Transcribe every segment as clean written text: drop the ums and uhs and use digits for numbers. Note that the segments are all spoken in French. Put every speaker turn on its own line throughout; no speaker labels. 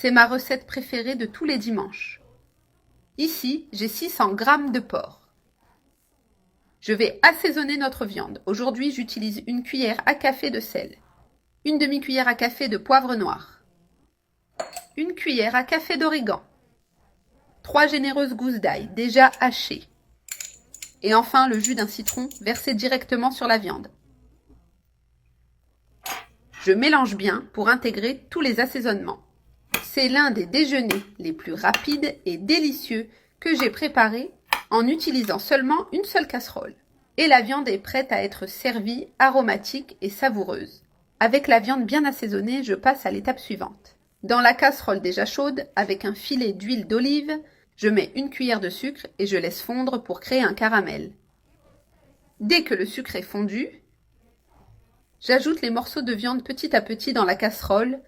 C'est ma recette préférée de tous les dimanches. Ici, j'ai 600 g de porc. Je vais assaisonner notre viande. Aujourd'hui, j'utilise une cuillère à café de sel, une demi-cuillère à café de poivre noir, une cuillère à café d'origan, 3 généreuses gousses d'ail déjà hachées, et enfin le jus d'un citron versé directement sur la viande. Je mélange bien pour intégrer tous les assaisonnements. C'est l'un des déjeuners les plus rapides et délicieux que j'ai préparé en utilisant seulement une seule casserole. Et la viande est prête à être servie, aromatique et savoureuse. Avec la viande bien assaisonnée, je passe à l'étape suivante. Dans la casserole déjà chaude, avec un filet d'huile d'olive, je mets une cuillère de sucre et je laisse fondre pour créer un caramel. Dès que le sucre est fondu, j'ajoute les morceaux de viande petit à petit dans la casserole,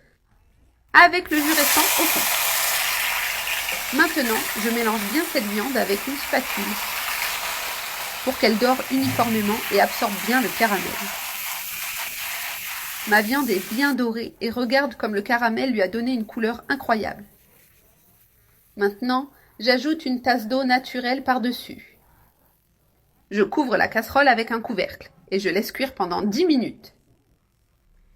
avec le jus restant au fond. Maintenant, je mélange bien cette viande avec une spatule pour qu'elle dore uniformément et absorbe bien le caramel. Ma viande est bien dorée et regarde comme le caramel lui a donné une couleur incroyable. Maintenant, j'ajoute une tasse d'eau naturelle par-dessus. Je couvre la casserole avec un couvercle et je laisse cuire pendant 10 minutes.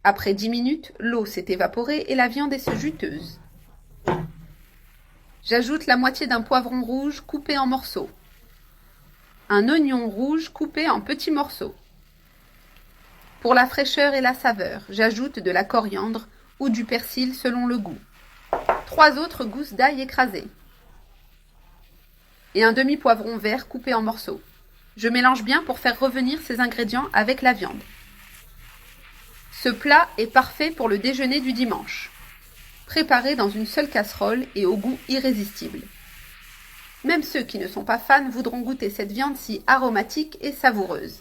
Après 10 minutes, l'eau s'est évaporée et la viande est juteuse. J'ajoute la moitié d'un poivron rouge coupé en morceaux, un oignon rouge coupé en petits morceaux. Pour la fraîcheur et la saveur, j'ajoute de la coriandre ou du persil selon le goût, 3 autres gousses d'ail écrasées et un demi-poivron vert coupé en morceaux. Je mélange bien pour faire revenir ces ingrédients avec la viande. Ce plat est parfait pour le déjeuner du dimanche, préparé dans une seule casserole et au goût irrésistible. Même ceux qui ne sont pas fans voudront goûter cette viande si aromatique et savoureuse.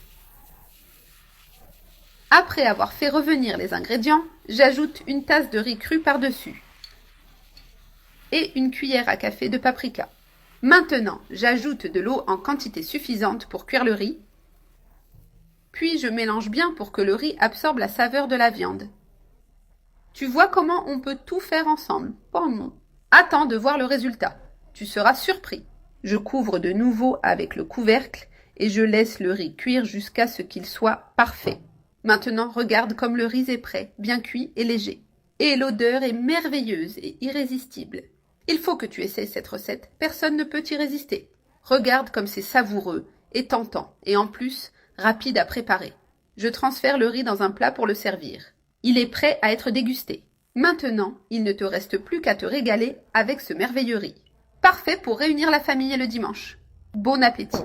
Après avoir fait revenir les ingrédients, j'ajoute une tasse de riz cru par-dessus et une cuillère à café de paprika. Maintenant, j'ajoute de l'eau en quantité suffisante pour cuire le riz. Puis je mélange bien pour que le riz absorbe la saveur de la viande. Tu vois comment on peut tout faire ensemble. Bon. Attends de voir le résultat. Tu seras surpris. Je couvre de nouveau avec le couvercle et je laisse le riz cuire jusqu'à ce qu'il soit parfait. Maintenant, regarde comme le riz est prêt, bien cuit et léger. Et l'odeur est merveilleuse et irrésistible. Il faut que tu essayes cette recette, personne ne peut y résister. Regarde comme c'est savoureux et tentant, et en plus, rapide à préparer. Je transfère le riz dans un plat pour le servir. Il est prêt à être dégusté. Maintenant, il ne te reste plus qu'à te régaler avec ce merveilleux riz. Parfait pour réunir la famille le dimanche. Bon appétit!